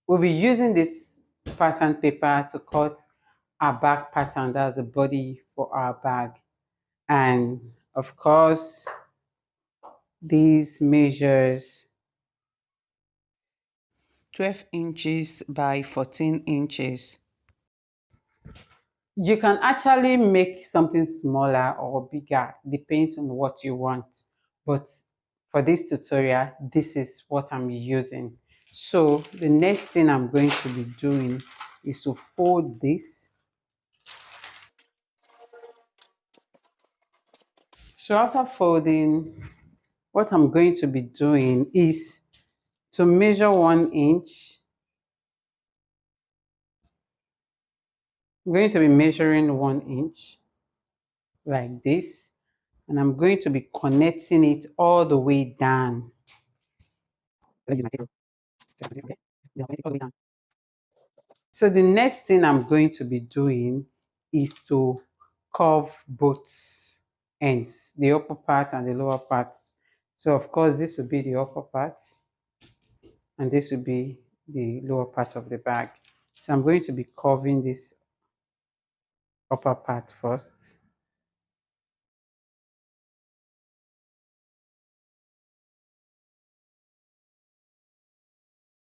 We'll be using this pattern paper to cut our bag pattern. That's the body for our bag. And of course, these measures 12 inches by 14 inches. you can actually make something smaller or bigger, depends on what you want. But for this tutorial, this is what I'm using. So the next thing I'm going to be doing is to fold this. So after folding, what I'm going to be doing is to measure 1 inch. I'm going to be measuring 1 inch like this, and I'm going to be connecting it all the way down. Let me use my table. So okay. Then I'll connect it all the way down. So the next thing I'm going to be doing is to curve both ends, the upper part and the lower part. So of course this will be the upper part and this will be the lower part of the bag. So I'm going to be curving this upper part first.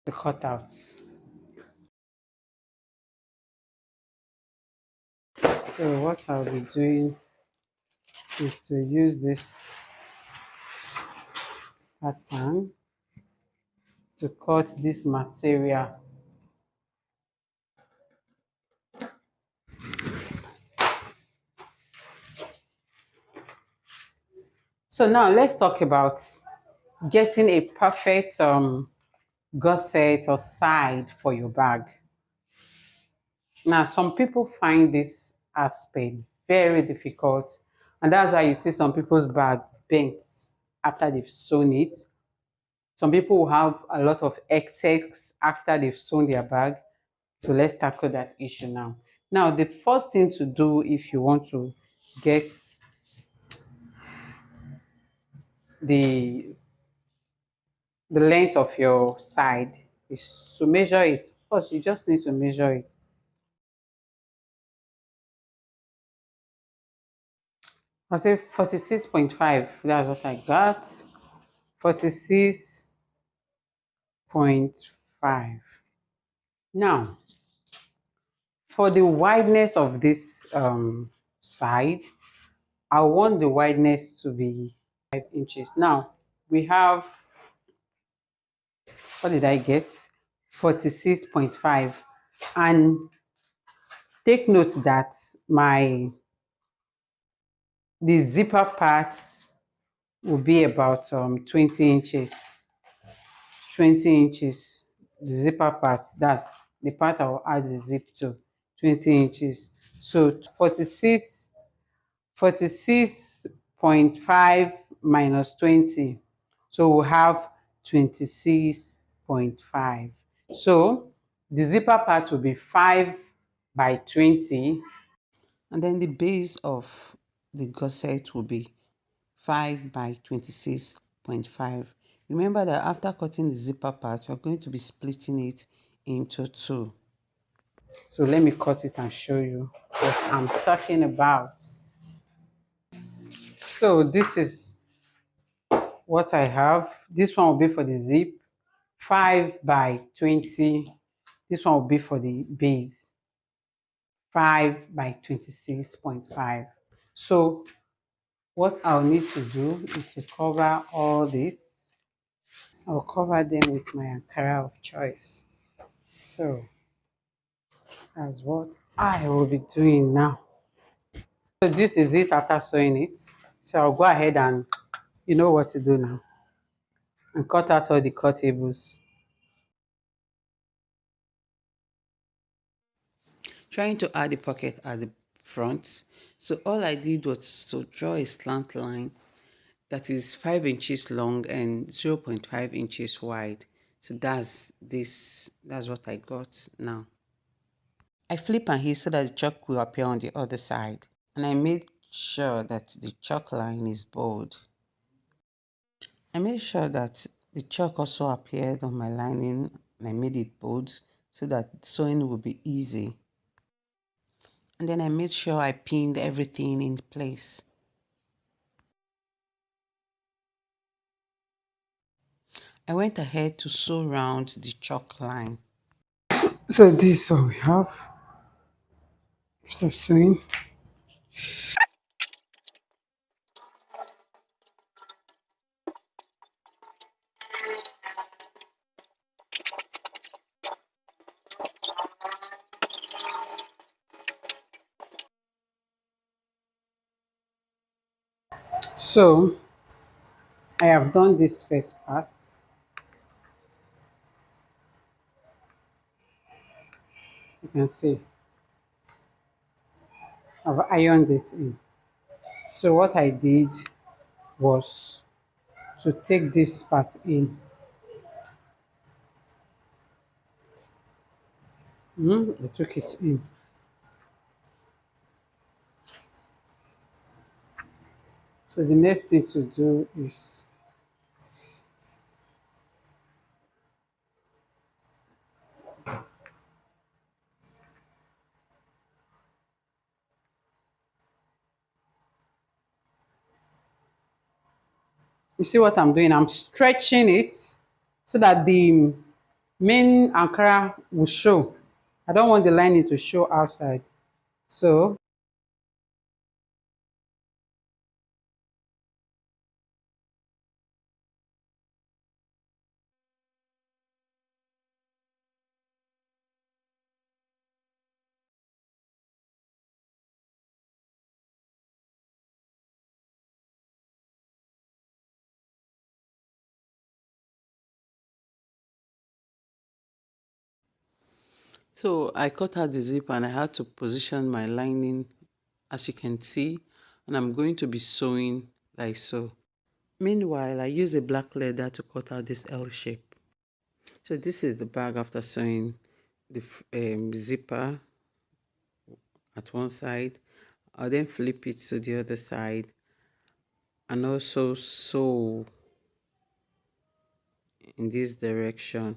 The cutouts. So what I'll be doing is to use this pattern to cut this material. So now let's talk about getting a perfect gusset or side for your bag. Now, some people find this aspect very difficult, and that's why you see some people's bag bent after they've sewn it. Some people will have a lot of excess after they've sewn their bag. So let's tackle that issue now. Now, the first thing to do if you want to get the the length of your side is to measure it. Of course, you just need to measure it. I'll say 46.5. That's what I got. 46.5. Now, for the wideness of this side, I want the wideness to be 5 inches. Now, we have, what did I get? 46.5. And take note that the zipper part will be about 20 inches. 20 inches, the zipper part, that's the part I will add the zip to, 20 inches. So 46.5 minus 20. So we'll have 26.5. So the zipper part will be 5 by 20. And then the base of the gusset will be 5 by 26.5. Remember that after cutting the zipper part, you're going to be splitting it into two. So let me cut it and show you what I'm talking about. So this is what I have. This one will be for the zip, 5 by 20. This one will be for the base, 5 by 26.5. So what I'll need to do is to cover all this. I'll cover them with my Ankara of choice. So that's what I will be doing now. So this is it after sewing it. So I'll go ahead and you know what to do now and cut out all the cuttables. Trying to add a pocket at the front. So all I did was to draw a slant line that is 5 inches long and 0.5 inches wide. So that's what I got now. I flip and hit so that the chalk will appear on the other side. And I made sure that the chalk line is bold. I made sure that the chalk also appeared on my lining and I made it bold so that sewing would be easy. And then I made sure I pinned everything in place. I went ahead to sew round the chalk line. So this is what we have. Start sewing. So I have done this first part. You can see I've ironed it in. So what I did was to take this part in. I took it in. So the next thing to do is, you see what I'm doing? I'm stretching it so that the main Ankara will show. I don't want the lining to show outside. So So I cut out the zip and I had to position my lining as you can see, and I'm going to be sewing like so. Meanwhile, I use a black leather to cut out this L shape. So this is the bag after sewing the zipper at one side. I'll then flip it to the other side and also sew in this direction.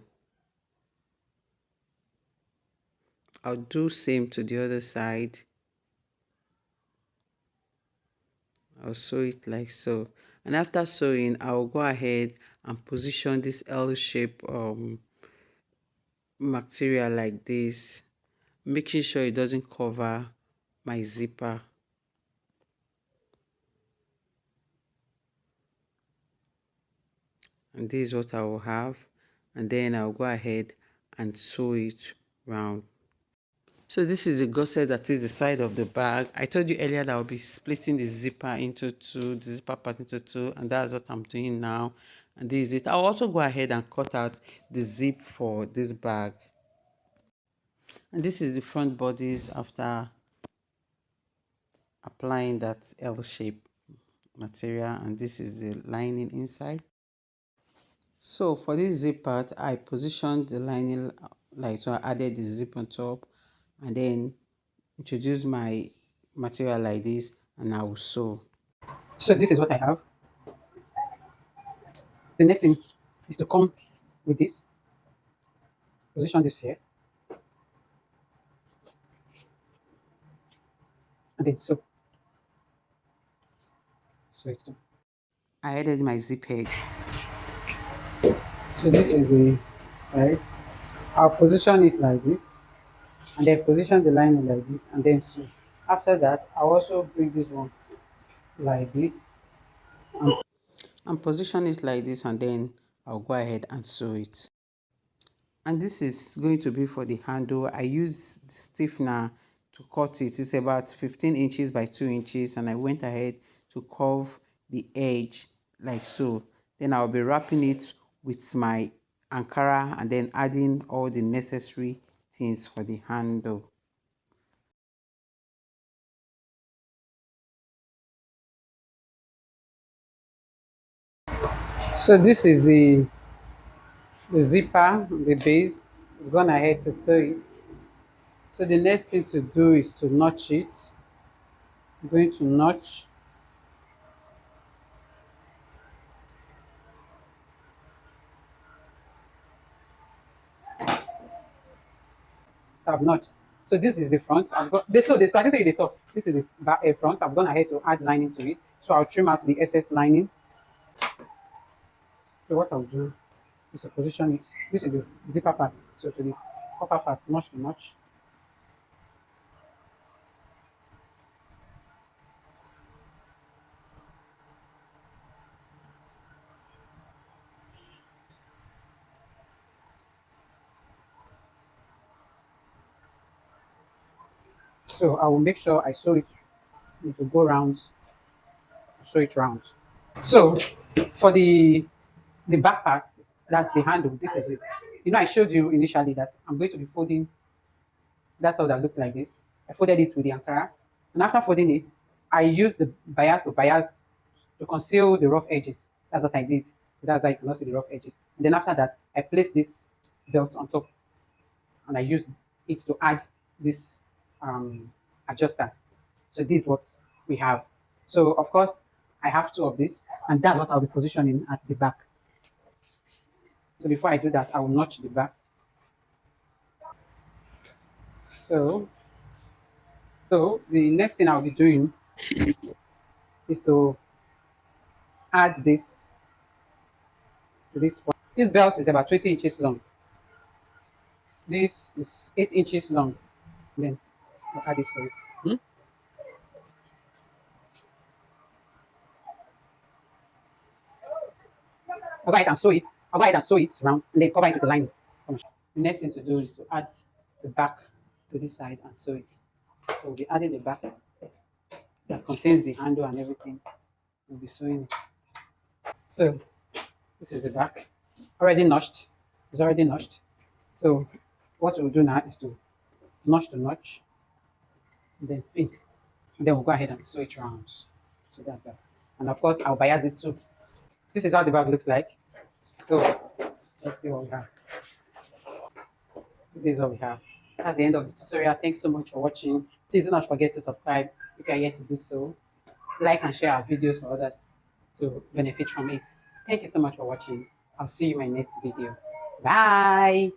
I'll do same to the other side. I'll sew it like so. And after sewing, I'll go ahead and position this L shape material like this, making sure it doesn't cover my zipper. And this is what I will have, and then I'll go ahead and sew it round. So this is the gusset that is the side of the bag. I told you earlier that I'll be splitting the zipper into two, the zipper part into two, and that's what I'm doing now. And this is it. I'll also go ahead and cut out the zip for this bag. And this is the front bodies after applying that L shape material, and this is the lining inside. So for this zip part, I positioned the lining like so. I added the zip on top and then introduce my material like this, and I will sew. so this is what I have. The next thing is to come with this, position this here, and then sew. So it's done. I added my zip head. So this is the right. I'll position it like this, and then position the lining like this, and then sew. After that, I'll also bring this one like this. And position it like this, and then I'll go ahead and sew it. And this is going to be for the handle. I use the stiffener to cut it. It's about 15 inches by 2 inches, and I went ahead to curve the edge like so. Then I'll be wrapping it with my Ankara and then adding all the necessary things for the handle. So this is the zipper, the base. We've gone ahead to sew it. So the next thing to do is to notch it. I'm going to notch. So I've not. So this is the front. I've got this. So this. So I just say the top. This is the back, front. I've gone ahead to add lining to it. So I'll trim out the excess lining. So what I'll do is to position it. This is the zipper part. So to the upper part, notch to notch. So I will make sure I sew it. It will go round. Sew it round. So for the back part, that's the handle. This is it. You know, I showed you initially that I'm going to be folding. That's how that looked like this. I folded it with the Ankara, and after folding it, I used the bias to conceal the rough edges. That's what I did. So that's why you cannot see the rough edges. And then after that, I placed this belt on top, and I used it to add this adjuster. So this is what we have. So of course, I have two of this, and that's what I'll be positioning at the back. So before I do that, I will notch the back. So, so the next thing I'll be doing is to add this to this point. This belt is about 20 inches long. This is 8 inches long. Then I'll add this to it. I'll go ahead and sew it. I'll go ahead and sew it around and then cover it with the lining. The next thing to do is to add the back to this side and sew it. So we'll be adding the back that contains the handle and everything. We'll be sewing it. So this is the back. Already notched. It's already notched. So what we'll do now is to notch to notch, and then pin. And then we'll go ahead and sew it around. So that's that. And of course, I'll bias it too. This is how the bag looks like. So let's see what we have. So this is what we have. That's the end of the tutorial. Thanks so much for watching. Please do not forget to subscribe if you are yet to do so. Like and share our videos for others to benefit from it. Thank you so much for watching. I'll see you in my next video. Bye.